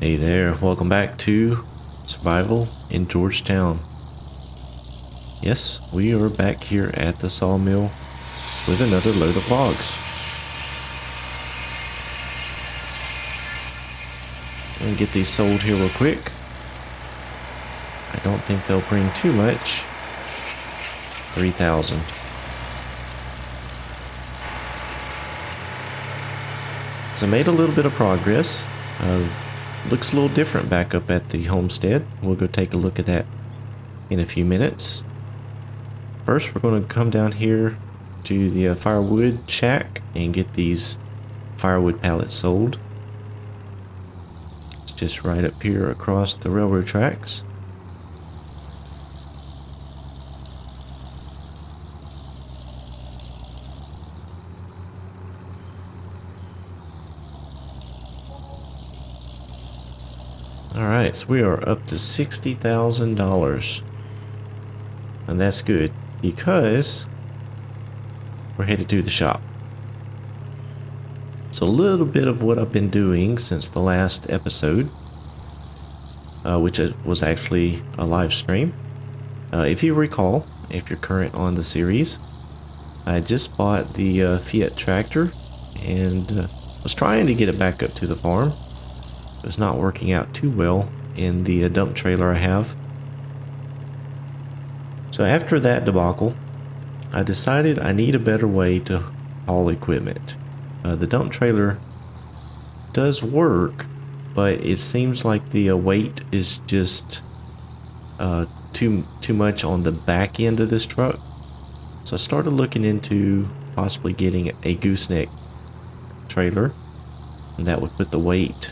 Hey there, welcome back to Survival in Georgetown. Yes, we are back here at the sawmill with another load of logs. I'm gonna get these sold here real quick. I don't think they'll bring too much. 3,000. So I made a little bit of progress. Looks a little different back up at the homestead. We'll go take a look at that in a few minutes. First, we're going to come down here to the firewood shack and get these firewood pallets sold. It's just right up here across the railroad tracks. Alright, so we are up to $60,000. And that's good because we're headed to the shop. So a little bit of what I've been doing since the last episode, which was actually a live stream. If you recall, if you're current on the series, I just bought the Fiat tractor and was trying to get it back up to the farm. It was not working out too well in the dump trailer I have. So after that debacle, I decided I need a better way to haul equipment. The dump trailer does work, but it seems like the weight is just too much on the back end of this truck. So I started looking into possibly getting a gooseneck trailer, and that would put the weight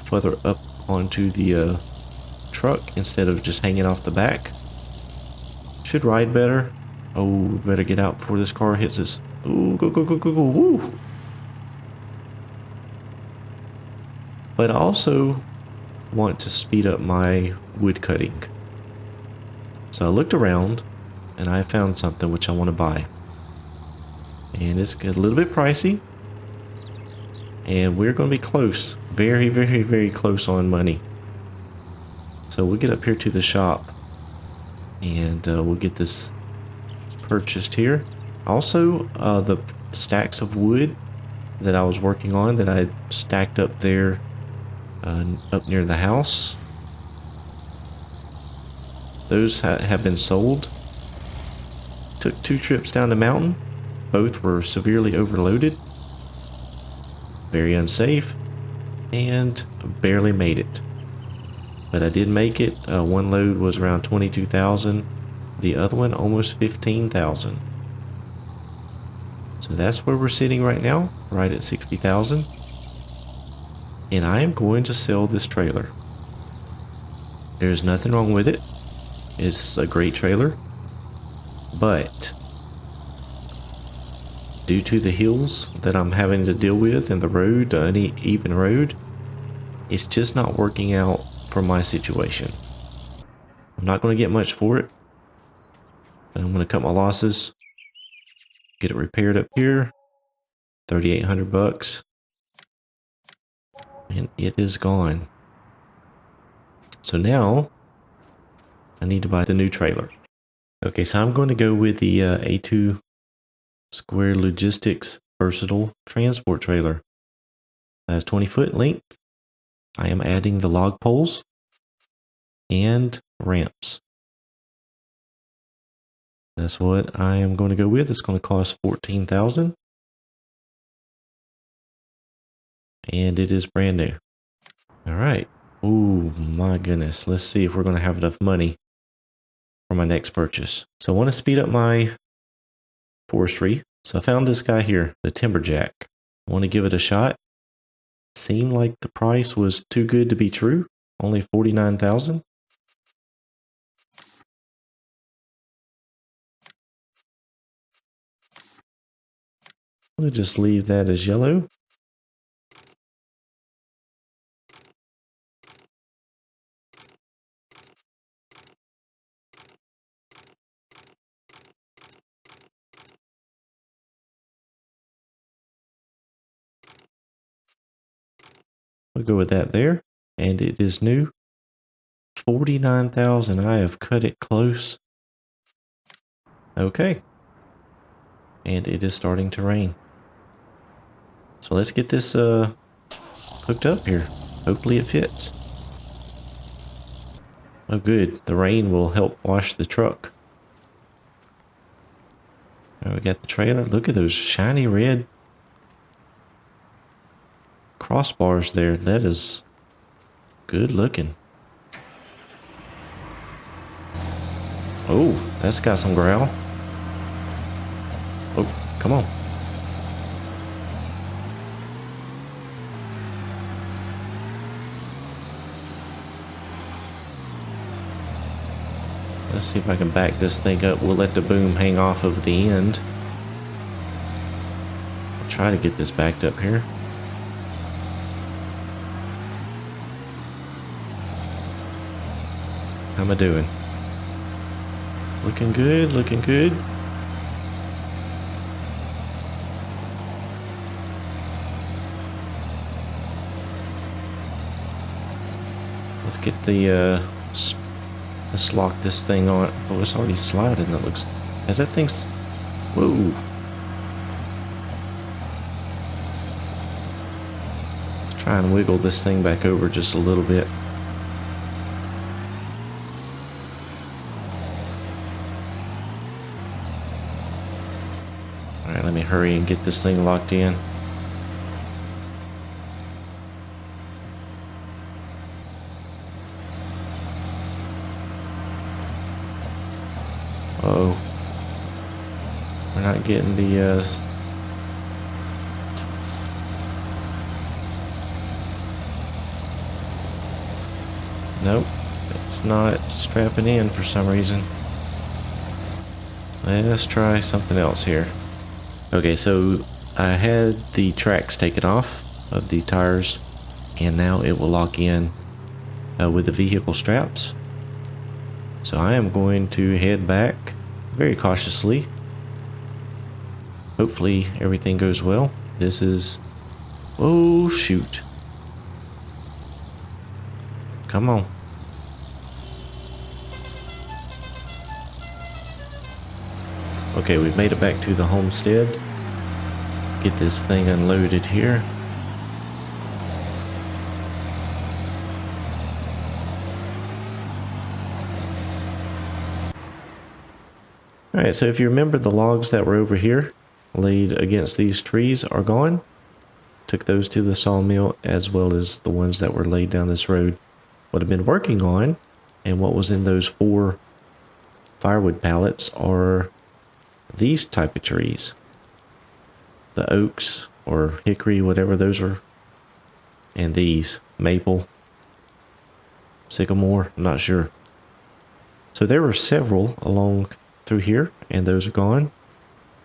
further up onto the truck instead of just hanging off the back. Should ride better. Oh, better get out before this car hits us. Ooh, go, go, go, go, go, woo! But I also want to speed up my wood cutting. So I looked around and I found something which I want to buy. And it's a little bit pricey. And we're going to be close. Very, very, very close on money. So we'll get up here to the shop. And we'll get this purchased here. Also, the stacks of wood that I was working on that I stacked up there up near the house. Those have been sold. Took 2 trips down the mountain. Both were severely overloaded. Very unsafe. And barely made it. But I did make it. One load was around 22,000. The other one almost 15,000. So that's where we're sitting right now. Right at 60,000. And I am going to sell this trailer. There's nothing wrong with it. It's a great trailer. But due to the hills that I'm having to deal with and the road, the uneven road, it's just not working out for my situation. I'm not going to get much for it. But I'm going to cut my losses. Get it repaired up here. 3,800 bucks. And it is gone. So now I need to buy the new trailer. Okay, so I'm going to go with the A2 Square Logistics Versatile Transport Trailer. That has 20-foot length. I am adding the log poles and ramps. That's what I am going to go with. It's going to cost $14,000. And it is brand new. All right. Oh my goodness. Let's see if we're going to have enough money for my next purchase. So I want to speed up my forestry. So I found this guy here, the Timberjack. I want to give it a shot. Seemed like the price was too good to be true. Only 49,000. We'll just leave that as yellow. We'll go with that there. and it is new. 49,000. I have cut it close. Okay. And it is starting to rain. So let's get this hooked up here. Hopefully it fits. Oh good, the rain will help wash the truck. Right, we got the trailer. Look at those shiny red crossbars there. That is good looking. Oh, that's got some growl. Oh, come on. Let's see if I can back this thing up. We'll let the boom hang off of the end. I'll try to get this backed up here. How am I doing? Looking good, looking good. Let's get the let's lock this thing on. Oh, it's already sliding. That looks. As that thing's. Whoa. Let's try and wiggle this thing back over just a little bit. All right, let me hurry and get this thing locked in. Uh-oh. We're not getting the, Nope. It's not strapping in for some reason. Let's try something else here. Okay, so I had the tracks taken off of the tires, and now it will lock in with the vehicle straps. So I am going to head back very cautiously. Hopefully everything goes well. This is... Oh, shoot. Come on. Okay, we've made it back to the homestead. Get this thing unloaded here. Alright, so if you remember, the logs that were over here laid against these trees are gone. Took those to the sawmill, as well as the ones that were laid down this road. What I've been working on, and what was in those 4 firewood pallets, are these type of trees. The oaks, or hickory, whatever those are. And these, maple, sycamore, I'm not sure. So there were several along through here, and those are gone.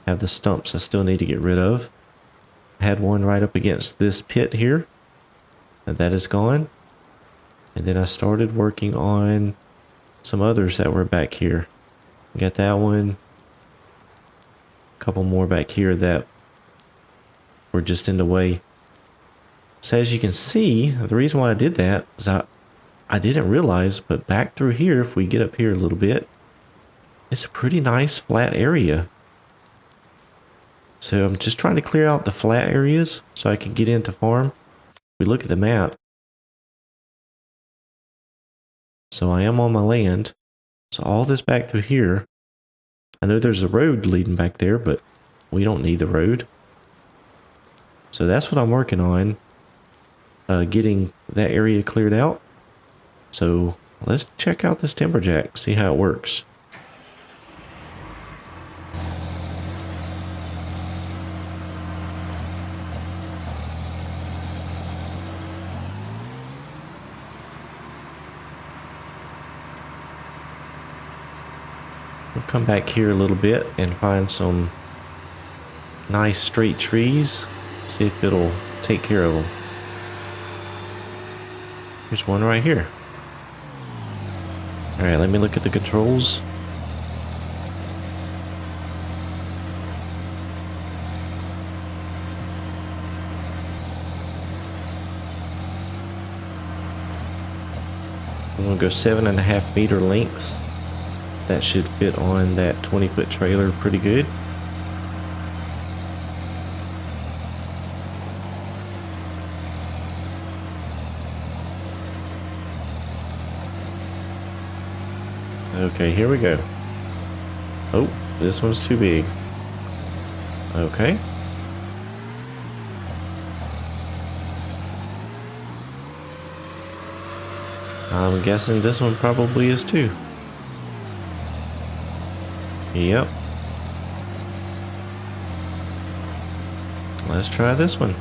Have the stumps I still need to get rid of. I had one right up against this pit here, and that is gone. And then I started working on some others that were back here. Got that one. A couple more back here that were just in the way. So as you can see, the reason why I did that is I didn't realize, but back through here, if we get up here a little bit, it's a pretty nice flat area. So I'm just trying to clear out the flat areas so I can get into farm. We look at the map. So I am on my land. So all this back through here, I know there's a road leading back there, but we don't need the road. So that's what I'm working on, getting that area cleared out. So let's check out this timberjack, see how it works. We'll come back here a little bit and find some nice straight trees. See if it'll take care of them. There's one right here. Alright, let me look at the controls. I'm gonna go 7.5 meter lengths. That should fit on that 20-foot trailer pretty good. Okay, here we go. Oh, this one's too big. Okay. I'm guessing this one probably is too. Yep. Let's try this one.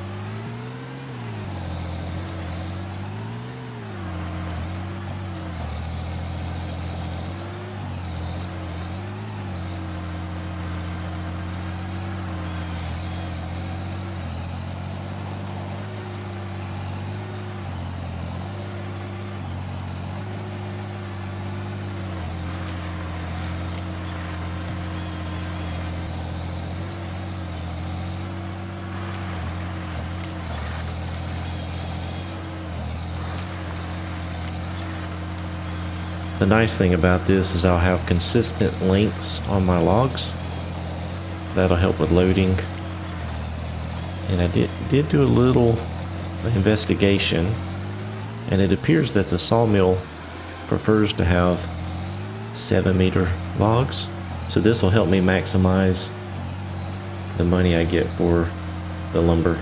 The nice thing about this is I'll have consistent lengths on my logs. That'll help with loading. And I did do a little investigation, and it appears that the sawmill prefers to have 7-meter logs. So this will help me maximize the money I get for the lumber.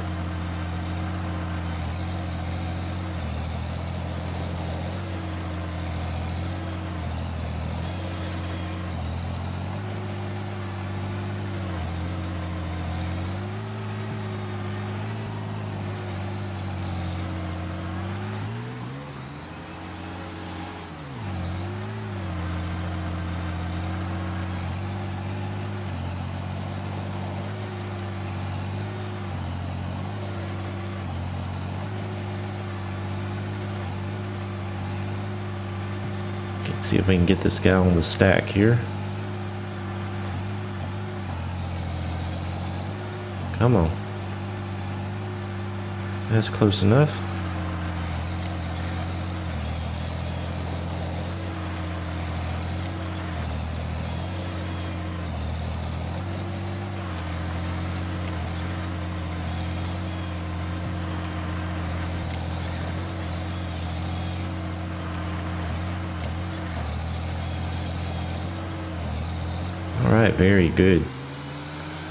See if we can get this guy on the stack here. Come on. That's close enough. Alright, very good.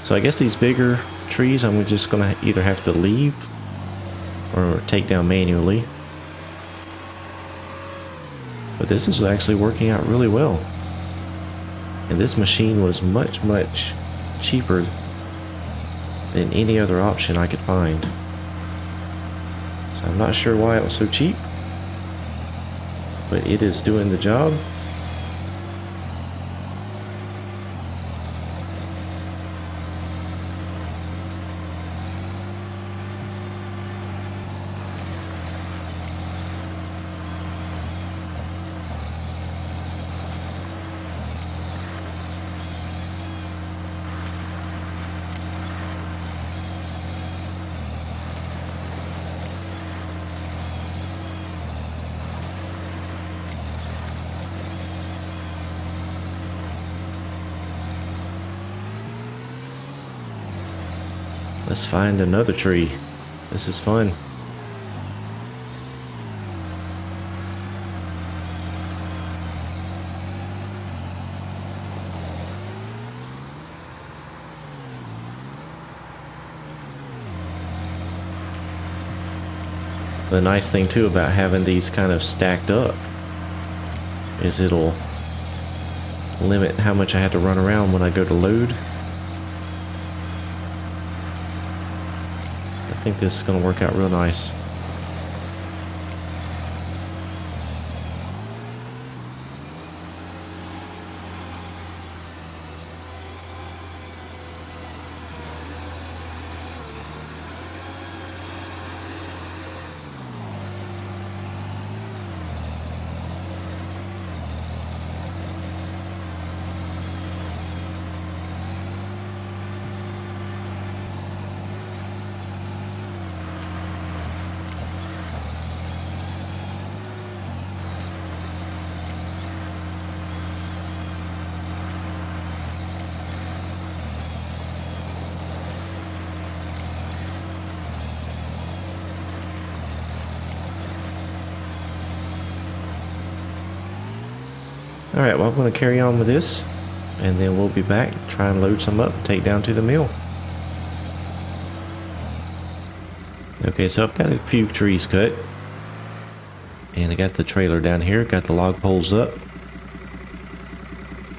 So I guess these bigger trees I'm just gonna either have to leave or take down manually. But this is actually working out really well. And this machine was much cheaper than any other option I could find. So I'm not sure why it was so cheap, but it is doing the job. Let's find another tree. This is fun. The nice thing too about having these kind of stacked up is it'll limit how much I have to run around when I go to load. I think this is going to work out real nice. Alright, well I'm going to carry on with this, and then we'll be back, try and load some up and take down to the mill. Okay, so I've got a few trees cut, and I got the trailer down here, got the log poles up.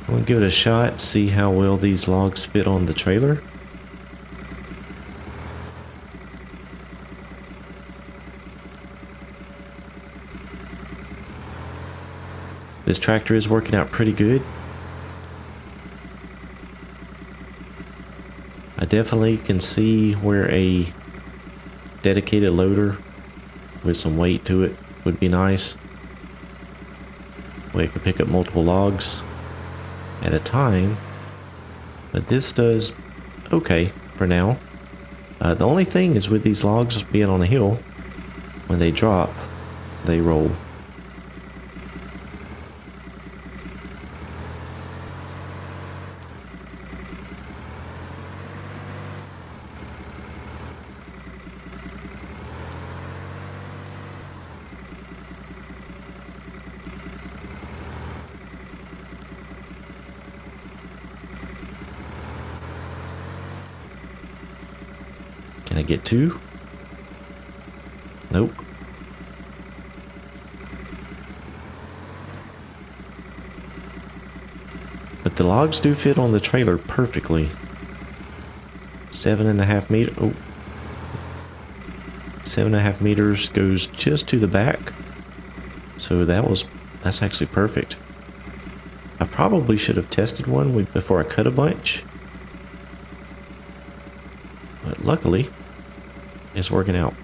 I'm going to give it a shot, see how well these logs fit on the trailer. This tractor is working out pretty good. I definitely can see where a dedicated loader with some weight to it would be nice. Where it could pick up multiple logs at a time. But this does okay for now. The only thing is with these logs being on a hill, when they drop, they roll. Can I get two? Nope. But the logs do fit on the trailer perfectly. 7.5 meters. Oh. 7.5 meters goes just to the back. So that's actually perfect. I probably should have tested one before I cut a bunch. But luckily, it's working out.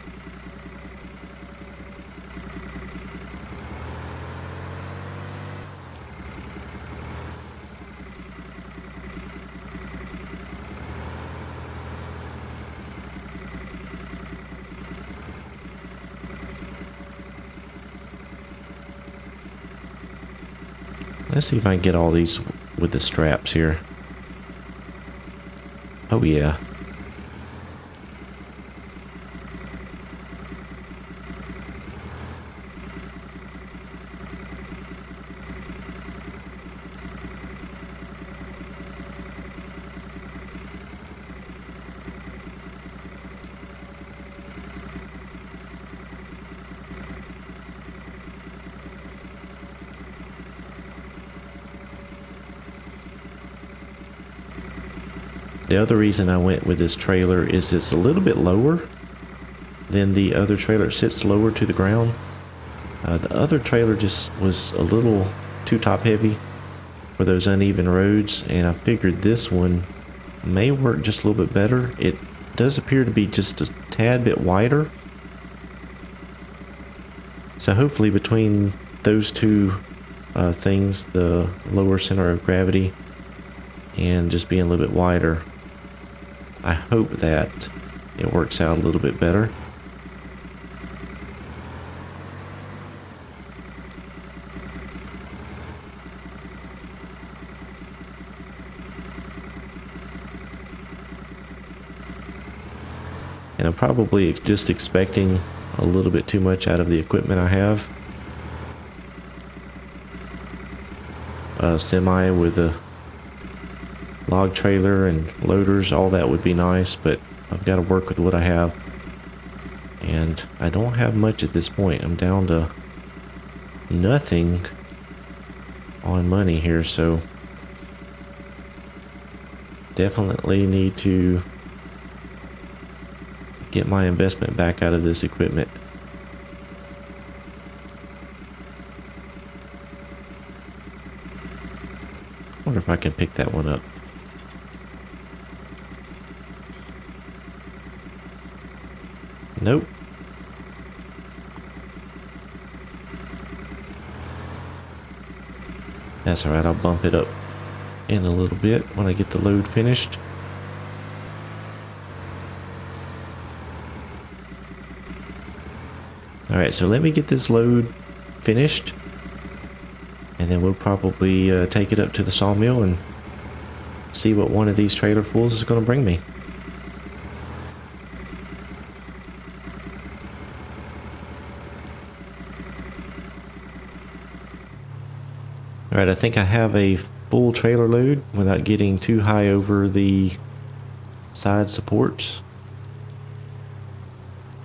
Let's see if I can get all these with the straps here. Oh yeah. The other reason I went with this trailer is it's a little bit lower than the other trailer. It sits lower to the ground. The other trailer just was a little too top heavy for those uneven roads, and I figured this one may work just a little bit better. It does appear to be just a tad bit wider. So hopefully between those two things, the lower center of gravity and just being a little bit wider, I hope that it works out a little bit better. And I'm probably just expecting a little bit too much out of the equipment I have. A semi with a log trailer and loaders, all that would be nice, but I've got to work with what I have. And I don't have much at this point. I'm down to nothing on money here, so definitely need to get my investment back out of this equipment. I wonder if I can pick that one up. Nope. That's alright, I'll bump it up in a little bit when I get the load finished. Alright, so let me get this load finished, and then we'll probably take it up to the sawmill and see what one of these trailer fulls is going to bring me. Alright, I think I have a full trailer load without getting too high over the side supports.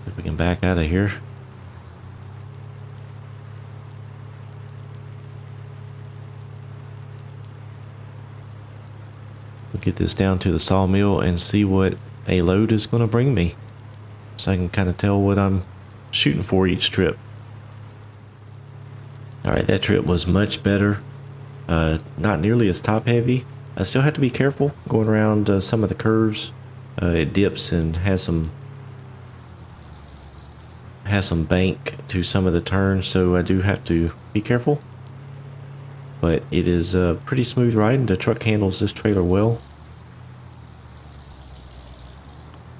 If we can back out of here. We'll get this down to the sawmill and see what a load is going to bring me, so I can kind of tell what I'm shooting for each trip. Alright, that trip was much better. Not nearly as top heavy. I still have to be careful going around some of the curves. It dips and has some bank to some of the turns, so I do have to be careful. But it is pretty smooth riding. The truck handles this trailer well,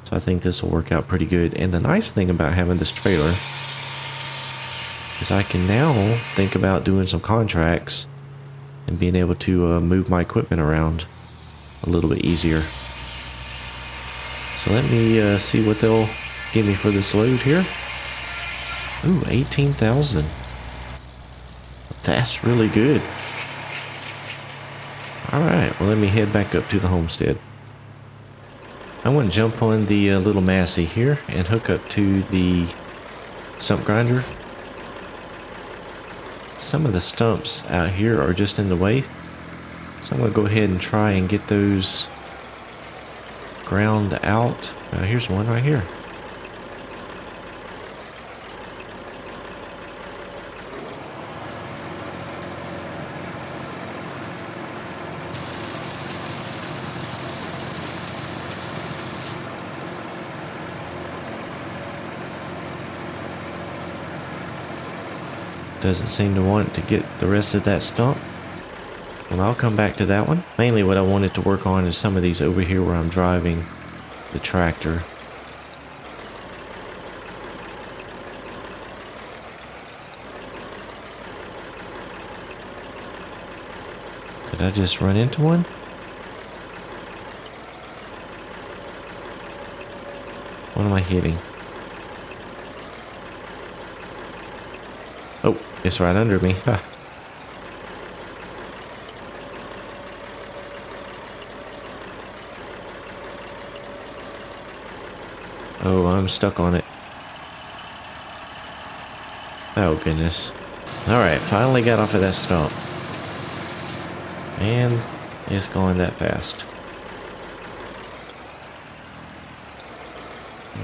so I think this will work out pretty good. And the nice thing about having this trailer is I can now think about doing some contracts and being able to move my equipment around a little bit easier. So let me see what they'll give me for this load here. Ooh, 18,000. That's really good. Alright, well let me head back up to the homestead. I'm going to jump on the little Massey here and hook up to the stump grinder. Some of the stumps out here are just in the way, so I'm going to go ahead and try and get those ground out. Here's one right here. Doesn't seem to want to get the rest of that stump. Well, I'll come back to that one. Mainly what I wanted to work on is some of these over here where I'm driving the tractor. Did I just run into one? What am I hitting? Oh, it's right under me. Huh. Oh, I'm stuck on it. Oh, goodness. Alright, finally got off of that stump. And it's going that fast.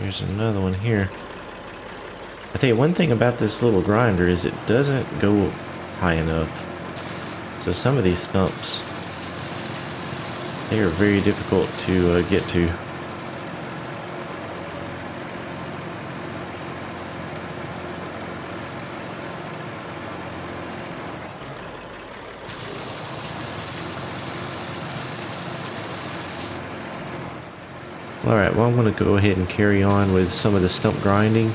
Here's another one here. I tell you, one thing about this little grinder is it doesn't go high enough. So some of these stumps, they are very difficult to get to. Alright, well I'm going to go ahead and carry on with some of the stump grinding.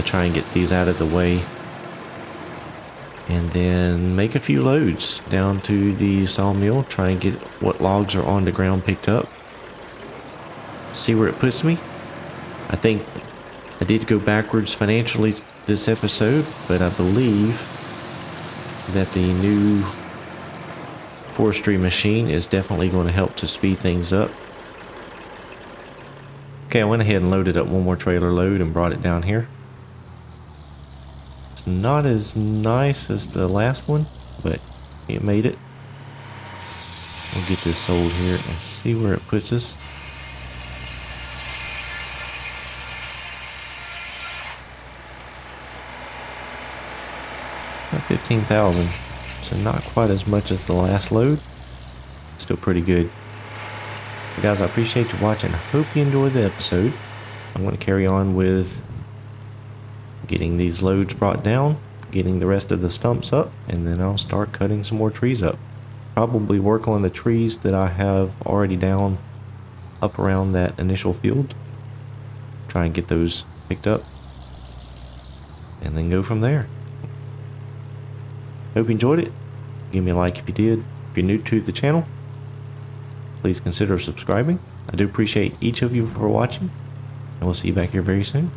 Try and get these out of the way. And then make a few loads down to the sawmill. Try and get what logs are on the ground picked up. See where it puts me. I think I did go backwards financially this episode, but I believe that the new forestry machine is definitely going to help to speed things up. Okay, I went ahead and loaded up one more trailer load and brought it down here. It's not as nice as the last one, but it made it. We'll get this sold here and see where it puts us. About 15,000, so not quite as much as the last load. Still pretty good. But guys, I appreciate you watching. I hope you enjoyed the episode. I'm going to carry on with getting these loads brought down, getting the rest of the stumps up, and then I'll start cutting some more trees up. Probably work on the trees that I have already down up around that initial field. Try and get those picked up, and then go from there. Hope you enjoyed it. Give me a like if you did. If you're new to the channel, please consider subscribing. I do appreciate each of you for watching, and we'll see you back here very soon.